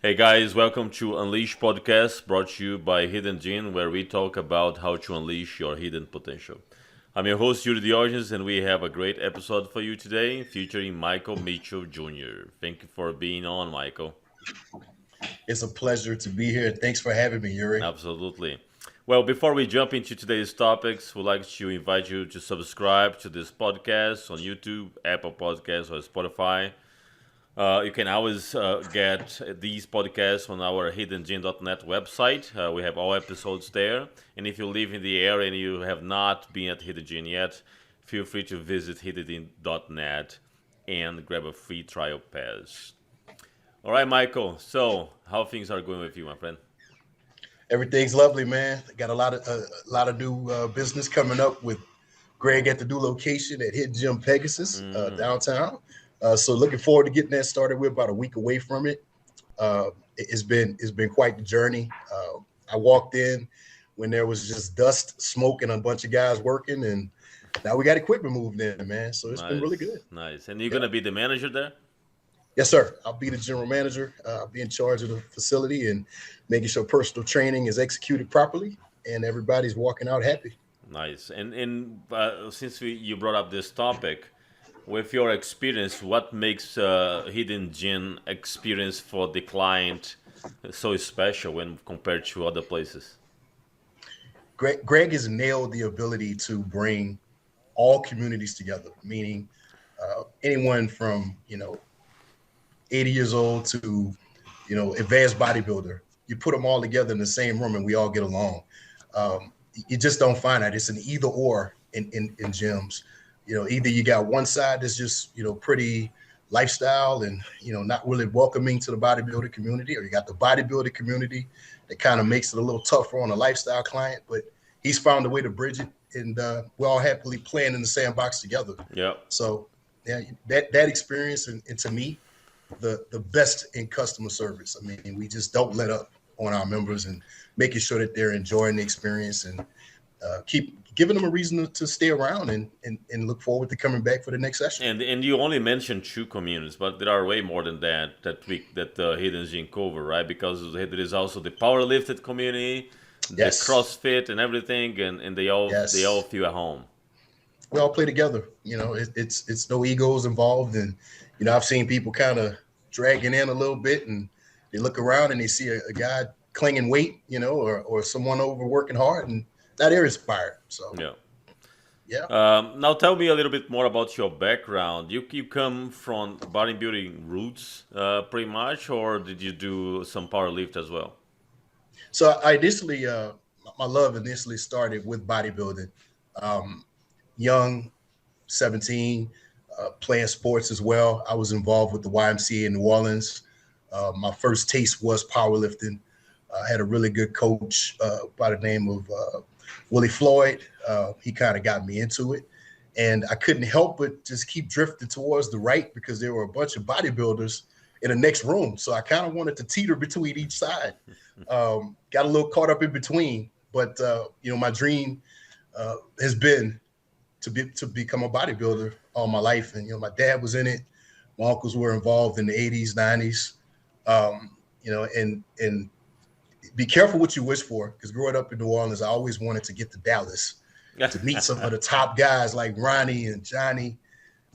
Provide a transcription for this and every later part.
Hey guys, welcome to Unleash Podcast, brought to you by Hidden Gene, where we talk about how to unleash your hidden potential. I'm your host, Yuri Diogenes, and we have a great episode for you today featuring Michael Mitchell Jr. Thank you for being on, Michael. It's a pleasure to be here. Thanks for having me, Yuri. Absolutely. Well, before we jump into today's topics, we'd like to invite you to subscribe to this podcast on YouTube, Apple Podcasts, or Spotify. You can always get these podcasts on our hiddengene.net website. We have all episodes there. And if you live in the area and you have not been at Hidden Gene yet, feel free to visit hiddengene.net and grab a free trial pass. All right, Michael. So, how things are going with you, my friend? Everything's lovely, man. Got a lot of new business coming up with Greg at the new location at Hidden Gym Pegasus downtown. So looking forward to getting that started. We're about a week away from it. It's been quite the journey. I walked in when there was just dust, smoke, and a bunch of guys working, and now we got equipment moved in, man. So it's been really good. Nice. And you're gonna be the manager there? Yes, sir. I'll be the general manager. I'll be in charge of the facility and making sure personal training is executed properly and everybody's walking out happy. Nice. And since you brought up this topic, with your experience, what makes Hidden Gene experience for the client so special when compared to other places? Greg has nailed the ability to bring all communities together, meaning anyone from 80 years old to advanced bodybuilder. You put them all together in the same room and we all get along. You just don't find that. It's an either or in gyms. Either you got one side that's just pretty lifestyle and not really welcoming to the bodybuilder community, or you got the bodybuilder community that kind of makes it a little tougher on a lifestyle client, but he's found a way to bridge it, and we're all happily playing in the sandbox together. Yeah. So yeah, that experience and to me, the best in customer service. I mean, we just don't let up on our members and making sure that they're enjoying the experience and keep giving them a reason to stay around and look forward to coming back for the next session. And you only mentioned two communities, but there are way more than that Hidden Gene cover, right? Because there is also the powerlifted community, the Yes. CrossFit and everything, and they all feel at home. We all play together. It's no egos involved, and I've seen people kind of dragging in a little bit, and they look around and they see a guy clinging weight, or someone overworking hard, and now they're inspired. So yeah. Now tell me a little bit more about your background. You come from bodybuilding roots, pretty much, or did you do some powerlift as well? So I initially, my love initially started with bodybuilding. Young, 17, playing sports as well. I was involved with the YMCA in New Orleans. My first taste was powerlifting. I had a really good coach by the name of Willie Floyd. He kind of got me into it. And I couldn't help but just keep drifting towards the right because there were a bunch of bodybuilders in the next room. So I kind of wanted to teeter between each side. Got a little caught up in between. But, my dream has been to become a bodybuilder all my life. And, my dad was in it. My uncles were involved in the 80s, 90s. And be careful what you wish for, because growing up in New Orleans, I always wanted to get to Dallas to meet some of the top guys like Ronnie and Johnny,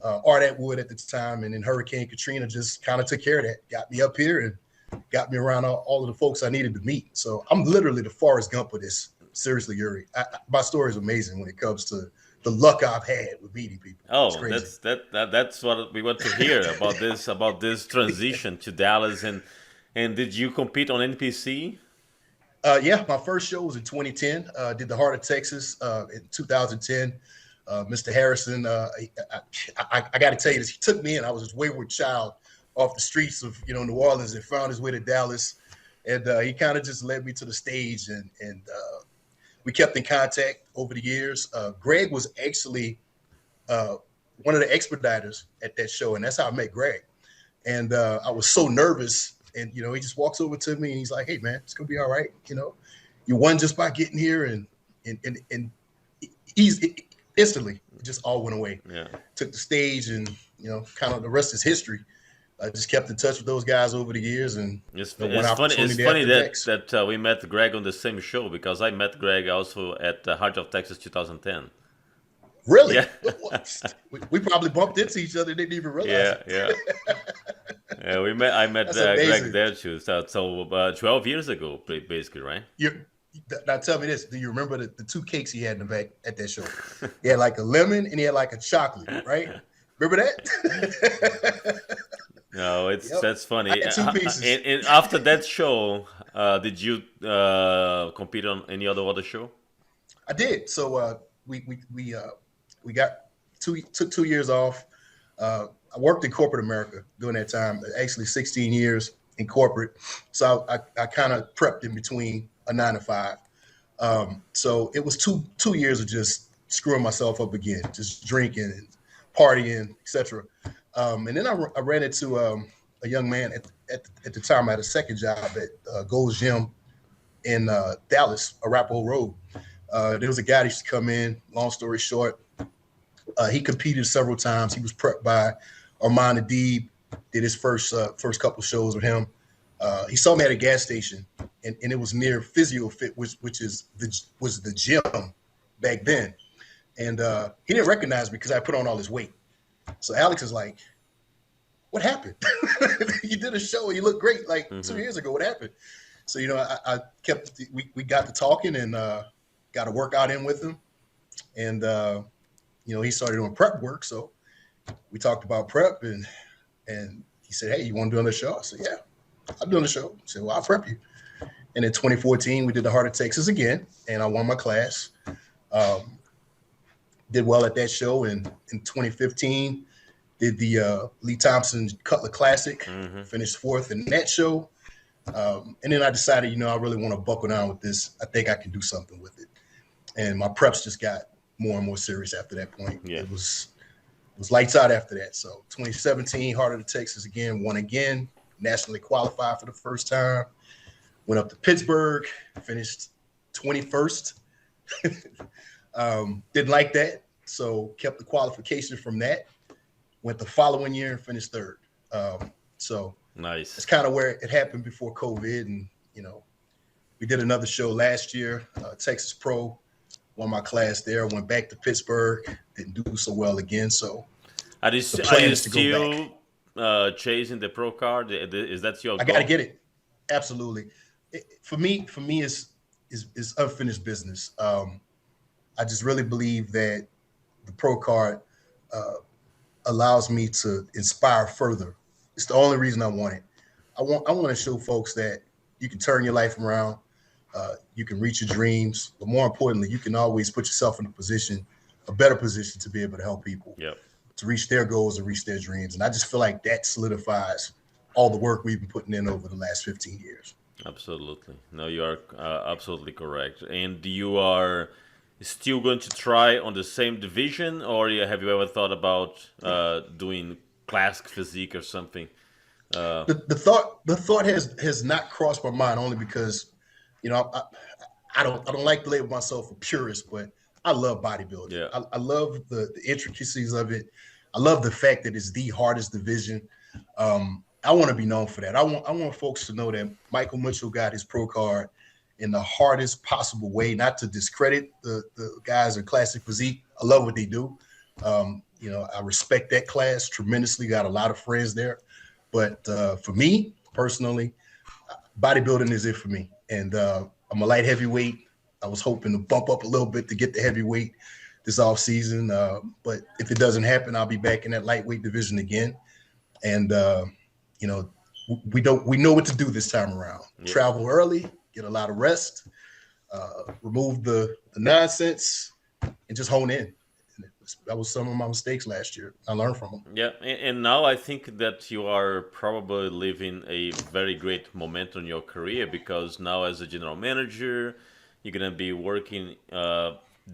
Art Atwood at the time. And then Hurricane Katrina just kind of took care of that, got me up here and got me around all of the folks I needed to meet. So I'm literally the Forrest Gump of this. Seriously, Yuri. My story is amazing when it comes to the luck I've had with meeting people. Oh, that's what we want to hear about this transition to Dallas. And did you compete on NPC? Yeah, my first show was in 2010. Did the Heart of Texas in 2010. Mr. Harrison, I got to tell you this. He took me in. I was this wayward child off the streets of New Orleans and found his way to Dallas. And he kind of just led me to the stage, and we kept in contact over the years. Greg was actually one of the expediters at that show, and that's how I met Greg. And I was so nervous. And, he just walks over to me and he's like, "Hey, man, it's going to be all right. You won just by getting here." And he's instantly, it just all went away. Yeah. Took the stage and, kind of the rest is history. I just kept in touch with those guys over the years, and one It's funny. It's opportunity funny after the that next. we met Greg on the same show because I met Greg also at Heart of Texas 2010. Really, Yeah, we probably bumped into each other, didn't even realize yeah, it. yeah. Yeah, we met. I met That's Greg amazing. there too. So 12 years ago, basically, right? You Now tell me this: do you remember the two cakes he had in the back at that show? He had like a lemon and he had like a chocolate, right? Remember that? No, it's Yep. that's I funny. had two pieces. And after that show, did you compete on any other show? I did. So we got took 2 years off. I worked in corporate America during that time. Actually, 16 years in corporate. So I kind of prepped in between a 9 to 5. So it was two years of just screwing myself up again, just drinking and partying, etc. And then I ran into a young man at the time. I had a second job at Gold's Gym in Dallas, Arapahoe Road. There was a guy that used to come in. Long story short, he competed several times. He was prepped by Armand Adib. Did his first couple shows with him. He saw me at a gas station, and it was near Physio Fit, which was the gym back then. And he didn't recognize me because I put on all this weight. So Alex is like, "What happened? You did a show and you look great like 2 years ago. What happened?" So I kept we got to talking and got a workout in with him, and he started doing prep work. So we talked about prep, and he said, "Hey, you want to do another show?" I said, "Yeah, I'm doing the show." He said, "Well, I'll prep you." And in 2014, we did the Heart of Texas again, and I won my class. Did well at that show. And in 2015, did the Lee Thompson Cutler Classic, finished fourth in that show. And then I decided, I really want to buckle down with this. I think I can do something with it. And my preps just got more and more serious after that point. Yeah. It was lights out after that. So 2017, Heart of the Texas again, won again, nationally qualified for the first time. Went up to Pittsburgh, finished 21st. Didn't like that, so kept the qualification from that. Went the following year and finished third. So Nice. it's kind of where it happened before COVID. And, we did another show last year, Texas Pro, won my class there, went back to Pittsburgh, didn't do so well again. So Are you, the are plan you is to go back. still chasing the pro card? Is that your I goal? got to get it. Absolutely. For me, is unfinished business. I just really believe that the pro card allows me to inspire further. It's the only reason I want it. I want to show folks that you can turn your life around. You can reach your dreams, but more importantly, you can always put yourself in a better position to be able to help people, Yep. to reach their goals and reach their dreams. And I just feel like that solidifies all the work we've been putting in over the last 15 years. Absolutely. No, you are absolutely correct. And you are still going to try on the same division, or have you ever thought about doing classic physique or something? The thought has not crossed my mind, only because I don't like to label myself a purist, but I love bodybuilding. Yeah. I love the intricacies of it. I love the fact that it's the hardest division. I want to be known for that. I want folks to know that Michael Mitchell got his pro card in the hardest possible way, not to discredit the guys in classic physique. I love what they do. I respect that class tremendously. Got a lot of friends there. But for me personally, bodybuilding is it for me. And I'm a light heavyweight. I was hoping to bump up a little bit to get the heavyweight this offseason. But if it doesn't happen, I'll be back in that lightweight division again. And, we know what to do this time around. Yeah. Travel early, get a lot of rest, remove the nonsense, and just hone in. That was some of my mistakes last year. I learned from them. Yeah, and now I think that you are probably living a very great moment in your career, because now as a general manager, you're gonna be working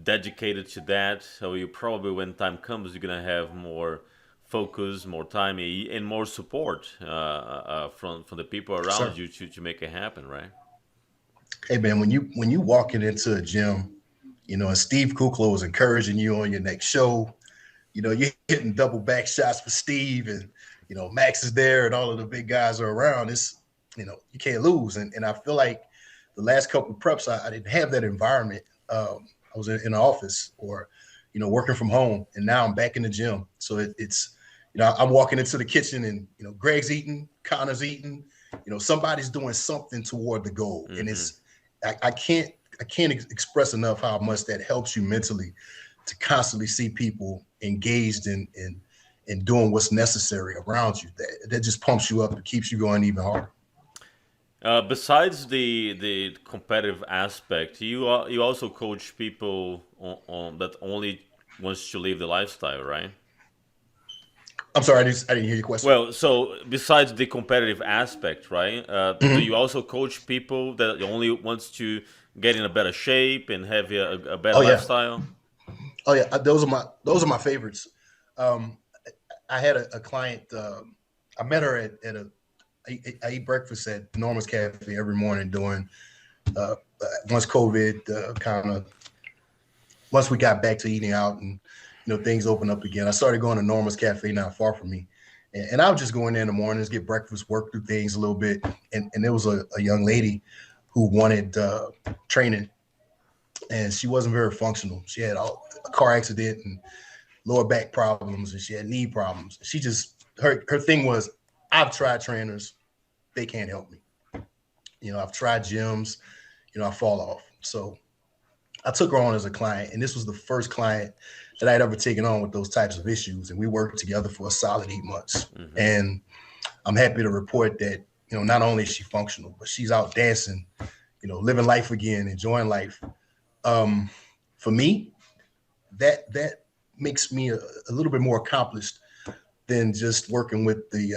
dedicated to that. So you probably, when time comes, you're gonna have more focus, more time, and more support from the people around you to make it happen, right? Hey man, when you walking into a gym, and Steve Kuklo is encouraging you on your next show, you're hitting double back shots for Steve, and Max is there and all of the big guys are around. It's, you can't lose. And I feel like the last couple of preps, I didn't have that environment. I was in an office or, working from home, and now I'm back in the gym. So it's, I'm walking into the kitchen and, Greg's eating, Connor's eating, somebody's doing something toward the goal. And it's, I can't express enough how much that helps you mentally to constantly see people engaged in doing what's necessary around you. That just pumps you up and keeps you going even harder. Besides the competitive aspect, you also coach people on that only wants to live the lifestyle, right? I'm sorry, I didn't hear your question. Well, so besides the competitive aspect, right? Do Mhm. you also coach people that only wants to get in a better shape and have a better Oh yeah, lifestyle? oh yeah. Those are my favorites. Um, I had a client. I met her at a. I eat breakfast at Norma's Cafe every morning during uh, once COVID kind of once we got back to eating out and things opened up again. I started going to Norma's Cafe not far from me, and I would just go in there in the mornings, get breakfast, work through things a little bit. And there was a young lady who wanted training, and she wasn't very functional. She had a car accident and lower back problems, and she had knee problems. She just her thing was, I've tried trainers, they can't help me. I've tried gyms, I fall off. So I took her on as a client, and this was the first client that I had ever taken on with those types of issues. And we worked together for a solid 8 months. Hmm. And I'm happy to report that, not only is she functional, but she's out dancing, living life again, enjoying life. Um, for me, that makes me a little bit more accomplished than just working with the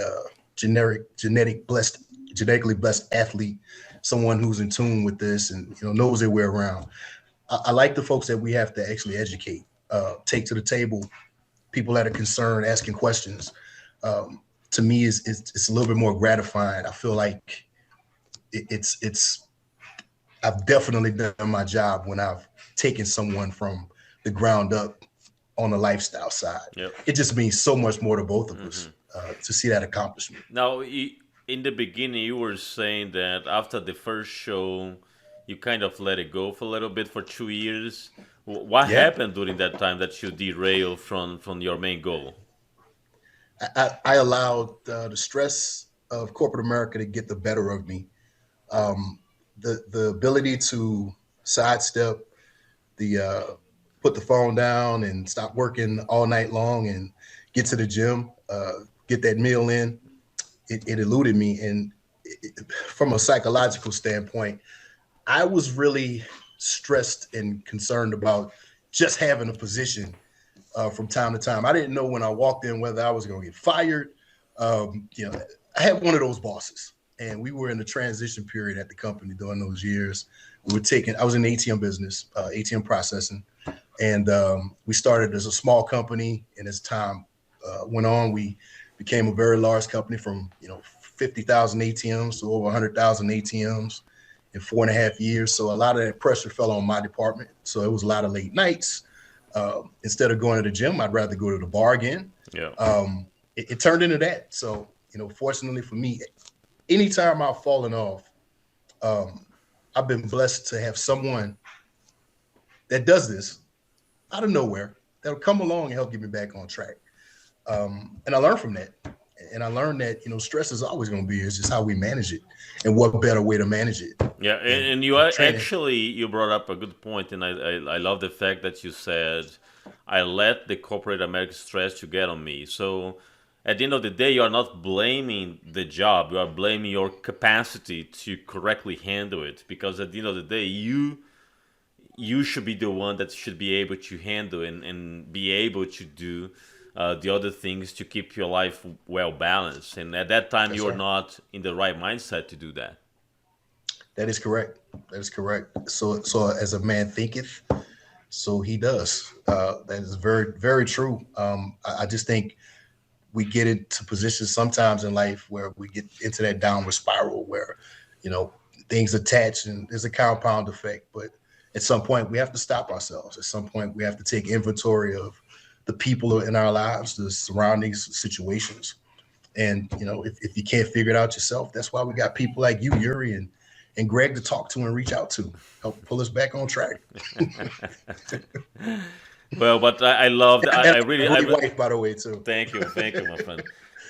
genetically blessed athlete, someone who's in tune with this and knows their way around. I like the folks that we have to actually educate, take to the table, people that are concerned, asking questions. To me, is it's a little bit more gratifying. I feel like it's I've definitely done my job when I've taken someone from the ground up on the lifestyle side. Yep. It just means so much more to both of Hmm. us to see that accomplishment. Now, in the beginning, you were saying that after the first show, you kind of let it go for a little bit for 2 years. What Yeah, happened during that time that you derailed from your main goal? I allowed the stress of corporate America to get the better of me. Um, the ability to sidestep the put the phone down and stop working all night long and get to the gym, get that meal in. It eluded me, and from a psychological standpoint, I was really stressed and concerned about just having a position from time to time. I didn't know when I walked in whether I was going to get fired. I had one of those bosses, and we were in the transition period at the company during those years. I was in the ATM business, ATM processing, and we started as a small company. And as time went on, we became a very large company from 50,000 ATMs to over 100,000 ATMs in 4.5 years. So a lot of that pressure fell on my department. So it was a lot of late nights. Instead of going to the gym, I'd rather go to the bar again. Yeah. It turned into that. So, fortunately for me, anytime I've fallen off, um, I've been blessed to have someone that does this out of nowhere that'll come along and help get me back on track. And I learned from that. And I learned that, stress is always going to be. It's just how we manage it and what better way to manage it. Yeah, And and you training. actually you brought up a good point, and I love the fact that you said I let the corporate American stress to get on me. So at the end of the day, you are not blaming the job; you are blaming your capacity to correctly handle it. Because at the end of the day, you should be the one that should be able to handle and be able to do the other things to keep your life well balanced. And at that time, That's you are right. not in the right mindset to do that. That is correct. That is correct. So as a man thinketh, so he does. That is very, very true. I just think we get into positions sometimes in life where we get into that downward spiral where, you know, things attach and there's a compound effect. But at some point, we have to stop ourselves. At some point, we have to take inventory of the people in our lives, the surroundings, situations, And if you can't figure it out yourself, that's why we got people like you, Yuri, and Greg to talk to and reach out to, help pull us back on track. Well, but I loved. And I a really. great wife, by the way, too. Thank you, my friend.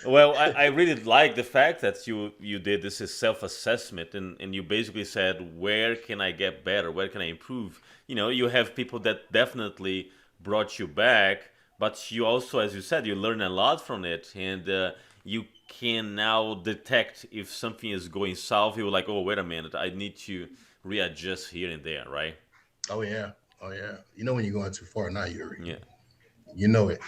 Well, I really like the fact that you did this is self assessment, and you basically said, where can I get better? Where can I improve? You have people that definitely brought you back, but you also, as you said, you learn a lot from it, and you can now detect if something is going south. You're like, oh, wait a minute, I need to readjust here and there, right? Oh yeah, oh yeah. You know when you're going too far now, Yuri. Yeah. You know it.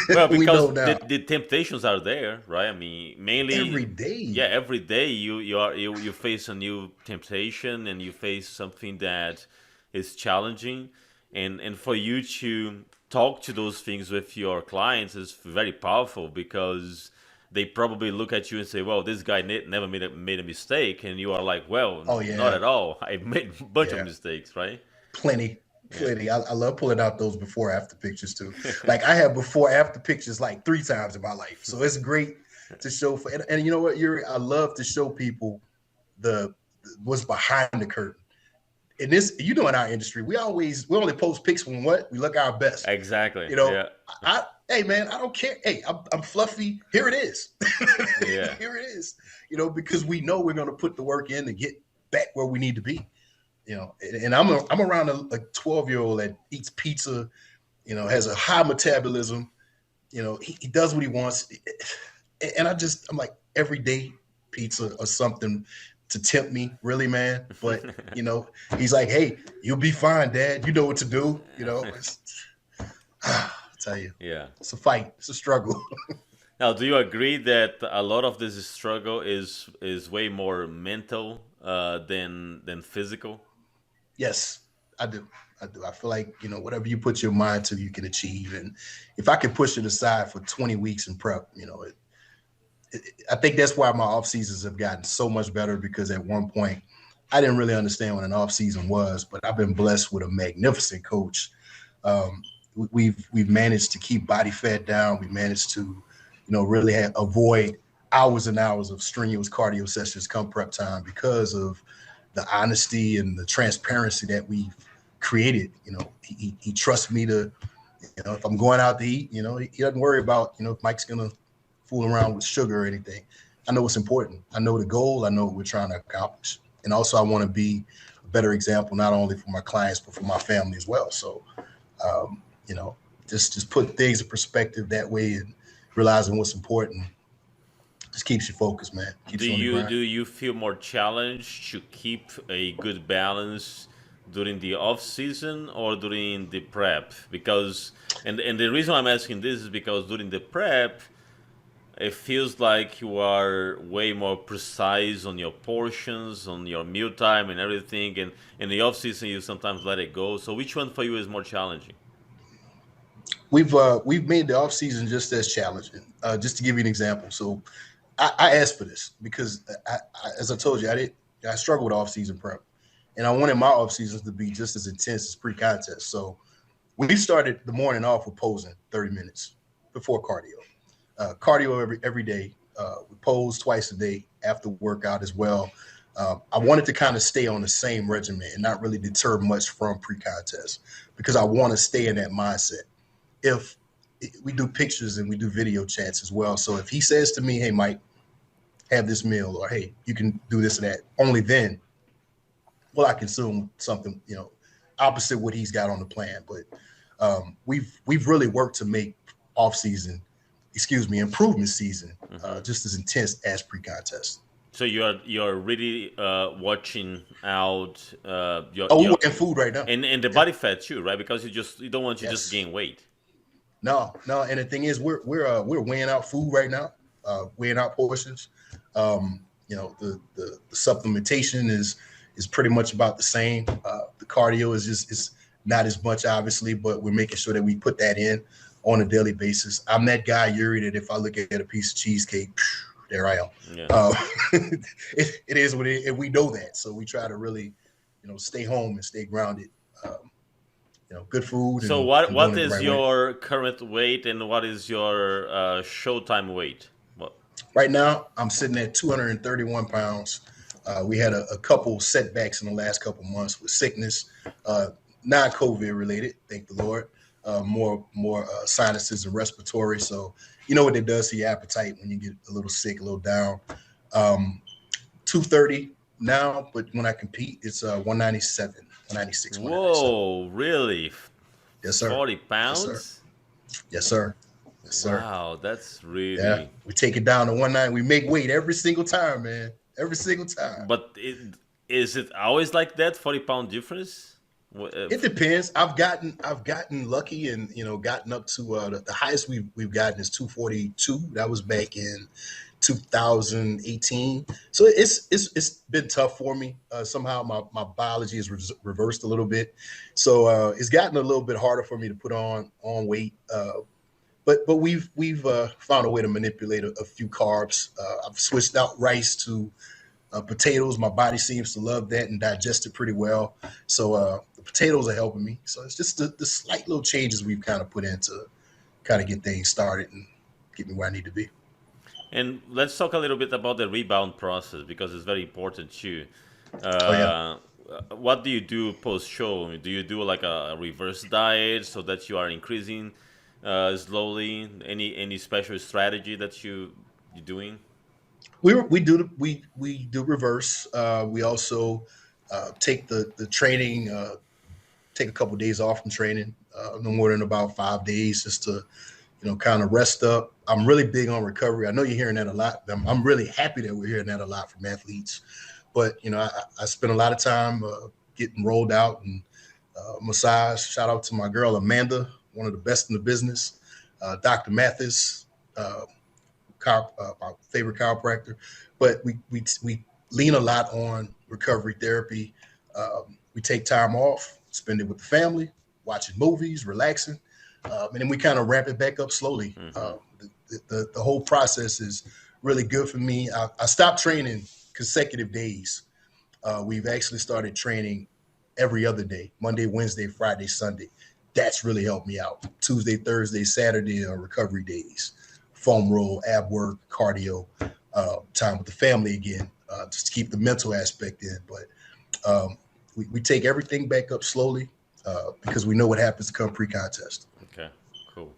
Well, We because know now. the temptations are there, right? I mean, mainly, Every yeah, day. every day you face a new temptation and you face something that is challenging, and for you to talk to those things with your clients is very powerful because they probably look at you and say, "Well, this guy never made a mistake," and you are like, "Well, Oh not yeah, at all. I made a bunch of yeah. mistakes, right?" Plenty, Yeah. plenty. I love pulling out those before after pictures too. Like I have before after pictures like 3 times in my life, so it's great to show for. And you know what, Yuri? I love to show people the what's behind the curtain. In this, in our industry, we only post pics when what we look our best. Exactly. You know, Yeah. hey man, I don't care. Hey, I'm fluffy. Here it is. Yeah. Here it is. Because we know we're gonna put the work in to get back where we need to be. And I'm around a 12-year-old that eats pizza. Has a high metabolism. He does what he wants, and I'm like every day pizza or something to tempt me, really, man. But he's like, hey, you'll be fine, Dad. You know what to do. I tell you, Yeah. it's a fight. It's a struggle. Now, do you agree that a lot of this struggle is way more mental than physical? Yes, I do. I do. I feel like, whatever you put your mind to, you can achieve. And if I can push it aside for 20 weeks in prep, I think that's why my off seasons have gotten so much better, because at one point I didn't really understand what an off season was, but I've been blessed with a magnificent coach. Um, we've managed to keep body fat down. We managed to, really avoid hours and hours of strenuous cardio sessions come prep time because of the honesty and the transparency that we've created. He trusts me to, if I'm going out to eat, he doesn't worry about, if Mike's gonna fool around with sugar or anything. I know what's important. I know the goal. I know what we're trying to accomplish. And also I want to be a better example, not only for my clients, but for my family as well. So, um, you know, just put things in perspective that way, and realizing what's important just keeps you focused, man. Do Keeps you on the you grind. do you feel more challenged to keep a good balance during the off season or during the prep? Because and the reason I'm asking this is because during the prep it feels like you are way more precise on your portions, on your meal time and everything, and in the off season you sometimes let it go. So which one for you is more challenging? We've made the off season just as challenging. Just to give you an example, so I asked for this because, as I told you, I struggle with off season prep, and I wanted my off seasons to be just as intense as pre contest. So we started the morning off with posing 30 minutes before cardio. Cardio every day. We pose twice a day after workout as well. I wanted to kind of stay on the same regimen and not really deter much from pre-contest, because I want to stay in that mindset. If we do pictures and we do video chats as well, so if he says to me, "Hey, Mike, have this meal," or "Hey, you can do this and that," only then will I consume something opposite what he's got on the plan. But we've really worked to make off season, improvement season, Hmm. just as intense as pre-contest. So you're really watching out Oh, we're your working food right now. and the Yeah. body fat too, right? Because you don't want to just Yes. gain weight. No, no. And the thing is, we're weighing out food right now, weighing out portions. The supplementation is pretty much about the same. The cardio is not as much, obviously, but we're making sure that we put that in on a daily basis. I'm that guy, Yuri, that if I look at a piece of cheesecake, there I am. Yeah. Uh, it is what it is, and we know that, so we try to really, stay home and stay grounded. Good food So and doing what it the is right way. your current weight and what is your Showtime weight? What? Right now, I'm sitting at 231 pounds. We had a couple setbacks in the last couple months with sickness, uh, non-COVID related, thank the Lord. More sinuses and respiratory. So you know what it does to your appetite when you get a little sick, a little down. 230 now, but when I compete, it's 197, 196, 197. Whoa, really? Yes, sir. 40 Yes, sir. pounds? Yes, sir. Yes, sir. Wow, that's Yeah, really. we take it down to 190. We make weight every single time, man. Every single time. But is it always like that? 40-pound difference? It depends. I've gotten lucky and gotten up to the highest we've gotten is 242. That was back in 2018. So it's been tough for me. Somehow my biology is reversed a little bit, so it's gotten a little bit harder for me to put on weight. But we've found a way to manipulate a few carbs. I've switched out rice to potatoes. My body seems to love that and digest it pretty well. So the potatoes are helping me. So it's just the slight little changes we've kind of put in to kind of get things started and get me where I need to be. And let's talk a little bit about the rebound process because it's very important too. Oh yeah. Uh, what do you do post show? Do you do like a reverse diet so that you are increasing slowly? Any special strategy that you doing? We do reverse. We also take the training, take a couple of days off from training, no more than about 5 days, just to kind of rest up. I'm really big on recovery. I know you're hearing that a lot. I'm really happy that we're hearing that a lot from athletes. But I spend a lot of time getting rolled out and massage. Shout out to my girl Amanda, one of the best in the business. Dr. Mathis, uh, my favorite chiropractor. But we lean a lot on recovery therapy. We take time off, spend it with the family, watching movies, relaxing, and then we kind of ramp it back up slowly. Hmm. The whole process is really good for me. I stopped training consecutive days. We've actually started training every other day: Monday, Wednesday, Friday, Sunday. That's really helped me out. Tuesday, Thursday, Saturday are recovery days. Foam roll, ab work, cardio, time with the family again, just to keep the mental aspect in. But we take everything back up slowly because we know what happens come pre-contest. Okay, cool.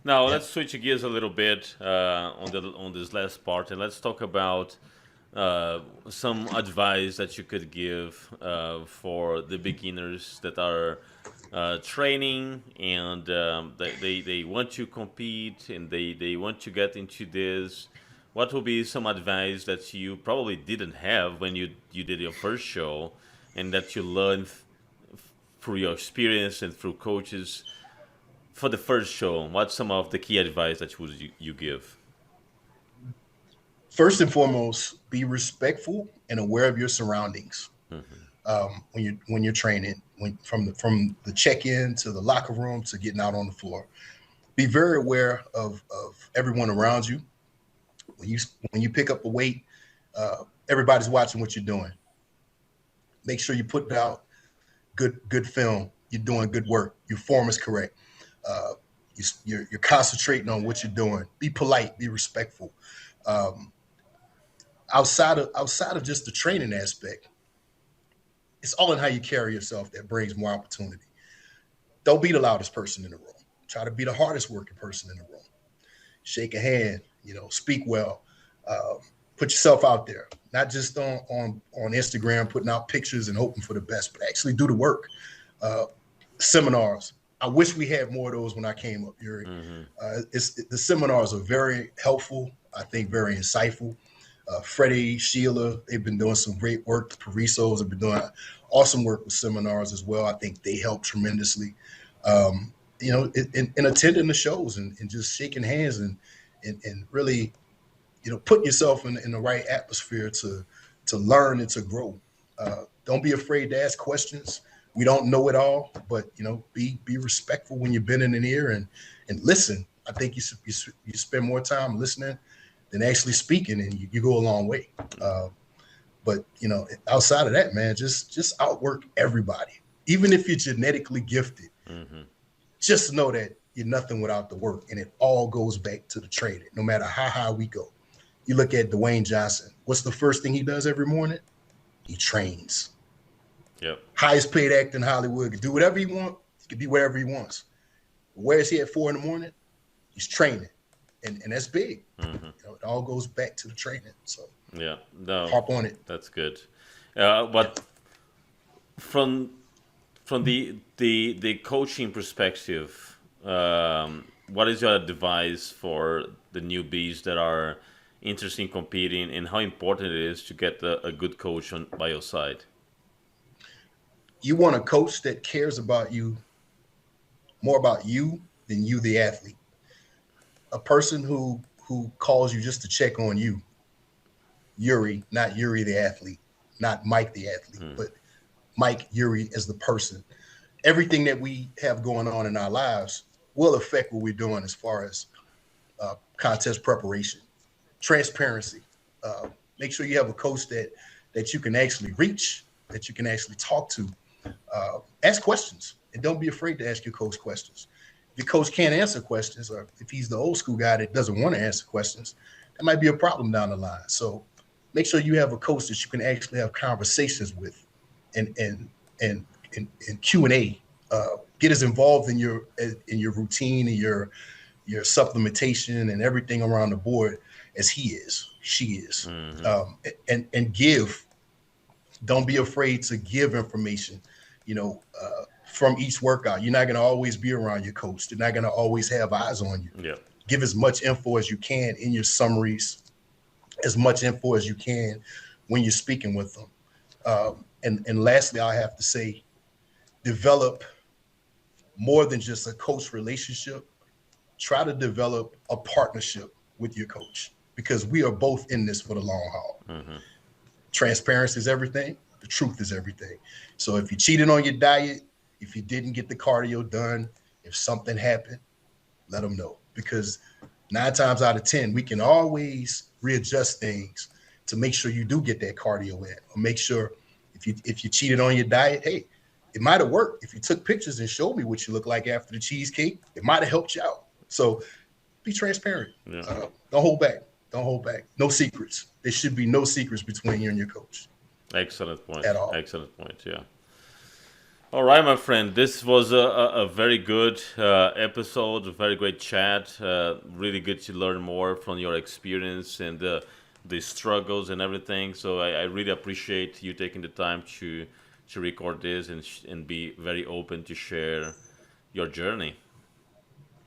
Now Yeah. let's switch gears a little bit on this last part, and let's talk about uh, some advice that you could give for the beginners that are training and they want to compete and they want to get into this. What will be some advice that you probably didn't have when you did your first show and that you learned through your experience and through coaches for the first show? What's some of the key advice that you give? First and foremost, be respectful and aware of your surroundings Hmm. when you're training. From the check-in to the locker room to getting out on the floor, be very aware of everyone around you. When you when you pick up a weight, everybody's watching what you're doing. Make sure you put out good film. You're doing good work. Your form is correct. Uh, you're concentrating on what you're doing. Be polite. Be respectful. Um, outside of just the training aspect, it's all in how you carry yourself that brings more opportunity. Don't be the loudest person in the room. Try to be the hardest working person in the room. Shake a hand. Speak well. Um, put yourself out there, not just on Instagram, putting out pictures and hoping for the best, but actually do the work. Uh, Seminars. I wish we had more of those when I came up, Yuri. Hmm. The seminars are very helpful. I think very insightful. Freddie, Sheila, they've been doing some great work. The Parisos have been doing awesome work with seminars as well. I think they help tremendously. In attending the shows and just shaking hands and really, putting yourself in the right atmosphere to learn and to grow. Don't be afraid to ask questions. We don't know it all, but be respectful when you're bending an ear and listen. I think you spend more time listening than actually speaking, and you go a long way. But outside of that, man, just outwork everybody. Even if you're genetically gifted, Hmm. just know that you're nothing without the work, and it all goes back to the training. No matter how high we go, You look at Dwayne Johnson. What's the first thing he does every morning? He trains. Yep. Highest paid actor in Hollywood. Could do whatever he wants. He could be wherever he wants. Where is he at 4 a.m? He's training. And that's big. Mm-hmm. It all goes back to the training. So Yeah. No, harp on it. that's good. But from the coaching perspective, what is your advice for the newbies that are interested in competing, and how important it is to get a good coach by your side? You want a coach that cares about you, more about you than you, the athlete. A person who calls you just to check on you, Yuri, not Yuri the athlete, not Mike the athlete, but Mike, Yuri as the person. Everything that we have going on in our lives will affect what we're doing as far as contest preparation, transparency. Make sure you have a coach that you can actually reach, that you can actually talk to. Ask questions, and don't be afraid to ask your coach questions. If your coach can't answer questions, or if he's the old school guy that doesn't want to answer questions, that might be a problem down the line. So make sure you have a coach that you can actually have conversations with, and Q&A. Get as involved in your routine and your supplementation and everything around the board as he is, she is. And give. Don't be afraid to give information, from each workout. You're not going to always be around your coach. They're not going to always have eyes on you. Yeah. Give as much info as you can in your summaries, as much info as you can when you're speaking with them. And lastly, I have to say, develop more than just a coach relationship. Try to develop a partnership with your coach, because we are both in this for the long haul. Transparency is everything. The truth is everything. So if you cheated on your diet, if you didn't get the cardio done, if something happened, let them know, because 9 times out of 10, we can always readjust things to make sure you do get that cardio in, or make sure if you cheated on your diet, hey, it might have worked. If you took pictures and showed me what you look like after the cheesecake, it might have helped you out. So be transparent. Yeah. Don't hold back. Don't hold back. No secrets. There should be no secrets between you and your coach. Excellent point. At all. Excellent point. Yeah. All right, my friend. This was a very good episode, a very great chat. Really good to learn more from your experience and the struggles and everything. So I really appreciate you taking the time to record this and be very open to share your journey.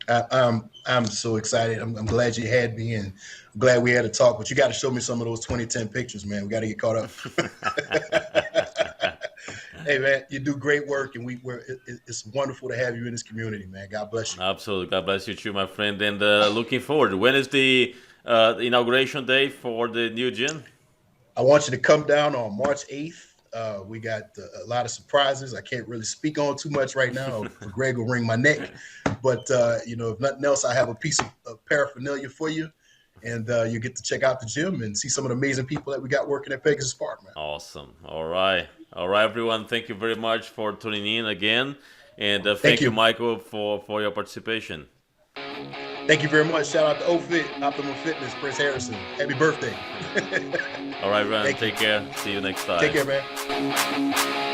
I'm so excited. I'm glad you had me, and I'm glad we had a talk. But you got to show me some of those 2010 pictures, man. We got to get caught up. Hey, man, you do great work, and it's wonderful to have you in this community, man. God bless you. Absolutely. God bless you too, my friend. And looking forward. When is the inauguration day for the new gym? I want you to come down on March 8th. We got a lot of surprises. I can't really speak on too much right now, or Greg will wring my neck. But, if nothing else, I have a piece of paraphernalia for you. And you get to check out the gym and see some of the amazing people that we got working at Pegasus Park, man. Awesome. All right, everyone. Thank you very much for tuning in again. And thank you, Michael, for your participation. Thank you very much. Shout out to OFIT, Optimum Fitness, Chris Harrison. Happy birthday. All right, everyone. Take care. See you next time. Take care, man.